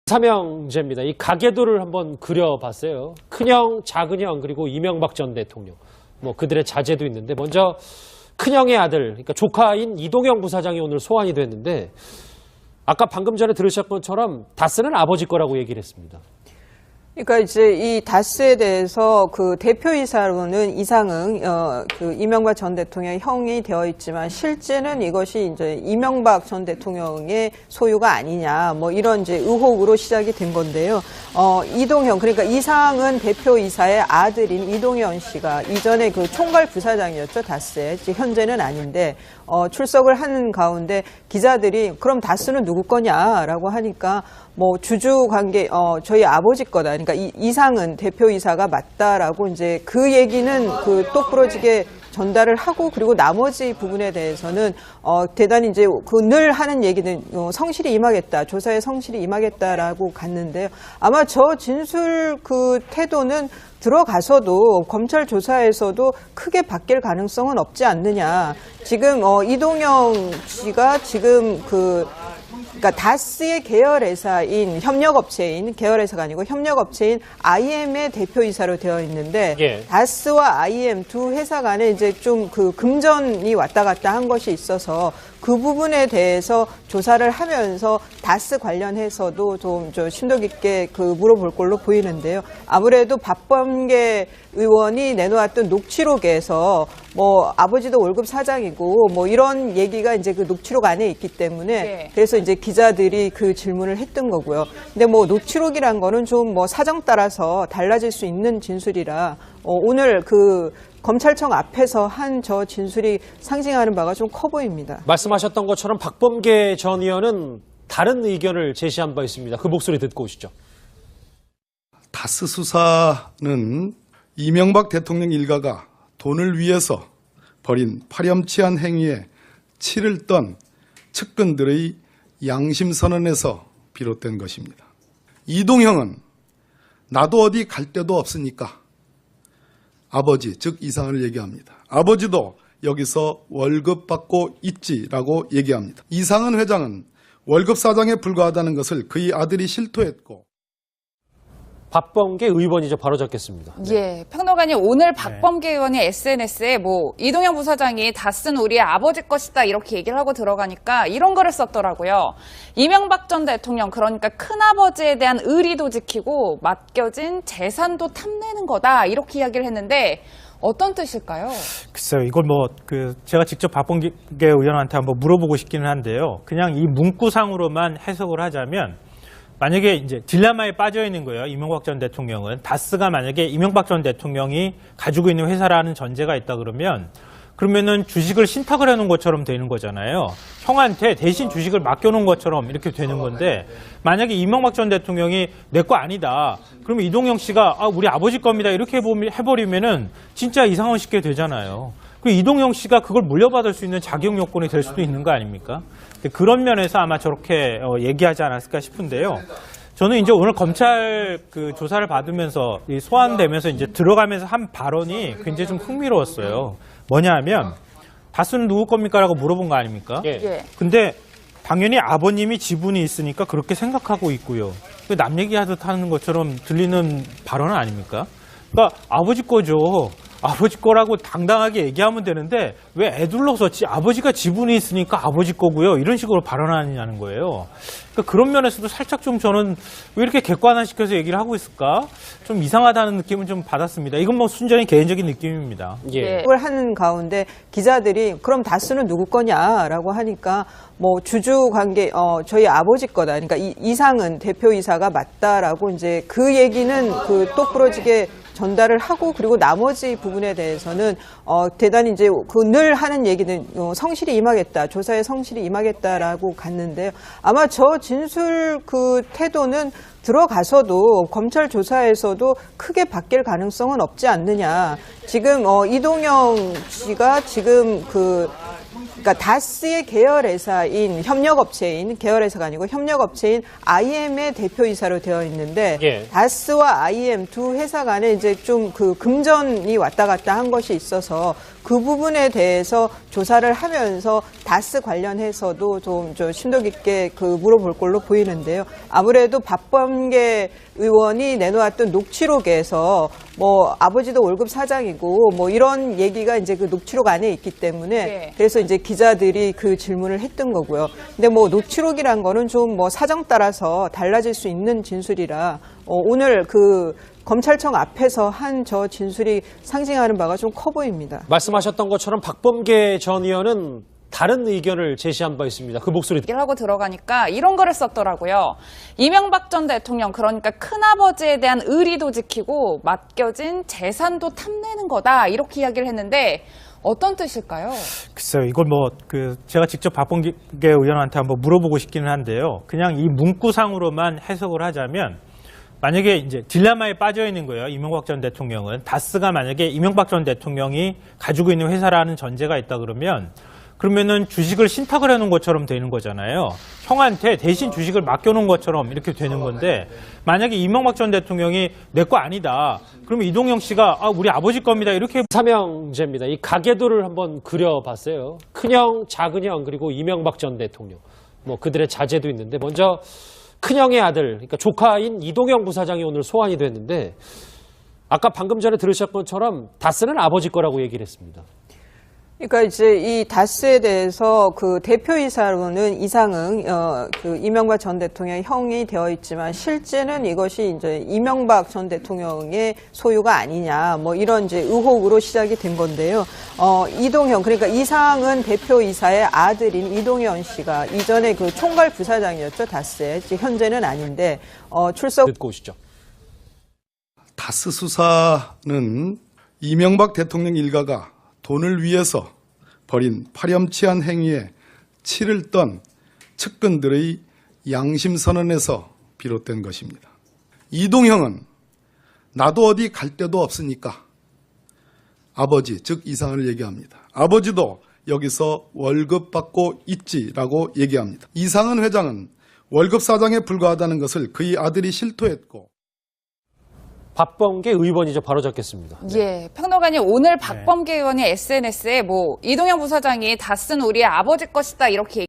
삼형제입니다. 이 가계도를 한번 그려봤어요. 큰형, 작은형, 그리고 이명박 전 대통령. 뭐 그들의 자제도 있는데 먼저 큰형의 아들, 그러니까 조카인 이동영 부사장이 오늘 소환이 됐는데 아까 방금 전에 들으셨던 것처럼 다스는 아버지 거라고 얘기를 했습니다. 그러니까 이제 이 다스에 대해서 그 대표이사로는 이상흥 그 이명박 전 대통령의 형이 되어 있지만 실제는 이것이 이제 이명박 전 대통령의 소유가 아니냐 뭐 이런 이제 의혹으로 시작이 된 건데요. 이동현 그러니까 이상은 대표이사의 아들인 이동현 씨가 이전에 그 총괄 부사장이었죠 다스에 현재는 아닌데 출석을 하는 가운데 기자들이 그럼 다스는 누구 거냐라고 하니까 뭐 주주 관계 저희 아버지 거다. 그러니까 이상은 대표이사가 맞다라고 이제 그 얘기는 그 똑부러지게 전달을 하고 그리고 나머지 부분에 대해서는 대단히 이제 그 늘 하는 얘기는 성실히 임하겠다. 조사에 성실히 임하겠다라고 갔는데요. 아마 저 진술 그 태도는 들어가서도 검찰 조사에서도 크게 바뀔 가능성은 없지 않느냐. 지금 이동영 씨가 지금 그러니까 다스의 계열회사인 협력업체인 계열회사가 아니고 협력업체인 IM의 대표이사로 되어 있는데 예. 다스와 IM 두 회사 간에 이제 좀 그 금전이 왔다 갔다 한 것이 있어서 그 부분에 대해서 조사를 하면서 다스 관련해서도 좀 심도 깊게 그 물어볼 걸로 보이는데요. 아무래도 박범계 의원이 내놓았던 녹취록에서 뭐 아버지도 월급 사장이고 뭐 이런 얘기가 이제 그 녹취록 안에 있기 때문에 네. 그래서 이제 기자들이 그 질문을 했던 거고요. 근데 뭐 녹취록이란 거는 좀 뭐 사정 따라서 달라질 수 있는 진술이라 오늘 그 검찰청 앞에서 한 저 진술이 상징하는 바가 좀 커 보입니다. 말씀하셨던 것처럼 박범계 전 의원은 다른 의견을 제시한 바 있습니다. 그 목소리 듣고 오시죠. 다스 수사는 이명박 대통령 일가가 돈을 위해서 벌인 파렴치한 행위에 치를 떤 측근들의 양심선언에서 비롯된 것입니다. 이동형은 나도 어디 갈 데도 없으니까 아버지, 즉 이상을 얘기합니다. 아버지도 여기서 월급 받고 있지라고 얘기합니다. 이상은 회장은 월급 사장에 불과하다는 것을 그의 아들이 실토했고 박범계 의원이죠. 바로 잡겠습니다. 네. 예, 평론가님 오늘 박범계 의원이 SNS에 뭐 이동영 부사장이 다스는 우리의 아버지 것이다 이렇게 얘기를 하고 들어가니까 이런 거를 썼더라고요. 이명박 전 대통령 그러니까 큰아버지에 대한 의리도 지키고 맡겨진 재산도 탐내는 거다 이렇게 이야기를 했는데 어떤 뜻일까요? 글쎄요, 이걸 제가 직접 박범계 의원한테 한번 물어보고 싶기는 한데요. 그냥 이 문구상으로만 해석을 하자면 만약에 이제 딜레마에 빠져 있는 거예요. 이명박 전 대통령은 다스가 만약에 이명박 전 대통령이 가지고 있는 회사라는 전제가 있다 그러면은 주식을 신탁을 해놓은 것처럼 되는 거잖아요. 형한테 대신 주식을 맡겨놓은 것처럼 이렇게 되는 건데 만약에 이명박 전 대통령이 내 거 아니다. 그러면 이동영 씨가 우리 아버지 겁니다. 이렇게 해버리면은 진짜 이상한 쉽게 되잖아요. 그리고 이동영 씨가 그걸 물려받을 수 있는 자격 요건이 될 수도 있는 거 아닙니까? 그런 면에서 아마 저렇게 얘기하지 않았을까 싶은데요. 저는 이제 오늘 검찰 그 조사를 받으면서 소환되면서 이제 들어가면서 한 발언이 굉장히 좀 흥미로웠어요. 뭐냐 하면 다스는 누구 겁니까? 라고 물어본 거 아닙니까? 예. 근데 당연히 아버님이 지분이 있으니까 그렇게 생각하고 있고요. 남 얘기하듯 하는 것처럼 들리는 발언은 아닙니까? 그러니까 아버지 거죠. 아버지 거라고 당당하게 얘기하면 되는데 왜 애둘러서 아버지가 지분이 있으니까 아버지 거고요. 이런 식으로 발언하느냐는 거예요. 그러니까 그런 면에서도 살짝 좀 저는 왜 이렇게 객관화시켜서 얘기를 하고 있을까? 좀 이상하다는 느낌을 좀 받았습니다. 이건 뭐 순전히 개인적인 느낌입니다. 예. 그걸 하는 가운데 기자들이 그럼 다스는 누구 거냐라고 하니까 뭐 주주 관계 저희 아버지 거다. 그러니까 이상은 대표이사가 맞다라고 이제 그 얘기는 그 똑부러지게 전달을 하고 그리고 나머지 부분에 대해서는 대단히 이제 그 늘 하는 얘기는 성실히 임하겠다. 조사에 성실히 임하겠다라고 갔는데요. 아마 저 진술 그 태도는 들어가서도 검찰 조사에서도 크게 바뀔 가능성은 없지 않느냐. 지금 이동영 씨가 지금 그러니까 다스의 계열회사인 협력업체인 계열회사가 아니고 협력업체인 IM의 대표이사로 되어 있는데 예. 다스와 IM 두 회사 간에 이제 좀 그 금전이 왔다 갔다 한 것이 있어서 그 부분에 대해서 조사를 하면서 다스 관련해서도 좀 심도 깊게 그 물어볼 걸로 보이는데요. 아무래도 박범계 의원이 내놓았던 녹취록에서 뭐 아버지도 월급 사장이고 뭐 이런 얘기가 이제 그 녹취록 안에 있기 때문에 네. 그래서 이제 기자들이 그 질문을 했던 거고요. 근데 뭐 녹취록이란 거는 좀 뭐 사정 따라서 달라질 수 있는 진술이라 오늘 그 검찰청 앞에서 한 저 진술이 상징하는 바가 좀 커 보입니다. 말씀하셨던 것처럼 박범계 전 의원은 다른 의견을 제시한 바 있습니다. 그 목소리 얘기를 하고 들어가니까 이런 거를 썼더라고요. 이명박 전 대통령, 그러니까 큰아버지에 대한 의리도 지키고 맡겨진 재산도 탐내는 거다, 이렇게 이야기를 했는데 어떤 뜻일까요? 글쎄요, 이걸 제가 직접 박범계 의원한테 한번 물어보고 싶기는 한데요. 그냥 이 문구상으로만 해석을 하자면, 만약에 이제 딜레마에 빠져 있는 거예요. 이명박 전 대통령은. 다스가 만약에 이명박 전 대통령이 가지고 있는 회사라는 전제가 있다 그러면은 주식을 신탁을 해놓은 것처럼 되는 거잖아요. 형한테 대신 주식을 맡겨놓은 것처럼 이렇게 되는 건데, 만약에 이명박 전 대통령이 내 거 아니다, 그러면 이동영 씨가 우리 아버지 겁니다, 이렇게 삼형제입니다. 이 가계도를 한번 그려봤어요. 큰형, 작은형, 그리고 이명박 전 대통령. 뭐 그들의 자제도 있는데, 먼저 큰형의 아들, 그러니까 조카인 이동영 부사장이 오늘 소환이 됐는데, 아까 방금 전에 들으셨던 것처럼 다스는 아버지 거라고 얘기를 했습니다. 그러니까 이제 이 다스에 대해서 그 대표이사로는 이상흥 그 이명박 전 대통령의 형이 되어 있지만 실제는 이것이 이제 이명박 전 대통령의 소유가 아니냐, 뭐 이런 이제 의혹으로 시작이 된 건데요. 이동현, 그러니까 이상은 대표이사의 아들인 이동현 씨가 이전에 그 총괄 부사장이었죠, 다스에. 현재는 아닌데 출석 듣고 오시죠. 다스 수사는 이명박 대통령 일가가 돈을 위해서 벌인 파렴치한 행위에 치를 떤 측근들의 양심선언에서 비롯된 것입니다. 이동형은 나도 어디 갈 데도 없으니까 아버지, 즉 이상을 얘기합니다. 아버지도 여기서 월급 받고 있지라고 얘기합니다. 이상은 회장은 월급 사장에 불과하다는 것을 그의 아들이 실토했고, 박범계 의원이죠. 바로 잡겠습니다. 예, 평론가님, 오늘 박범계 의원이 SNS에 이동영 부사장이 다스는 우리의 아버지 것이다, 이렇게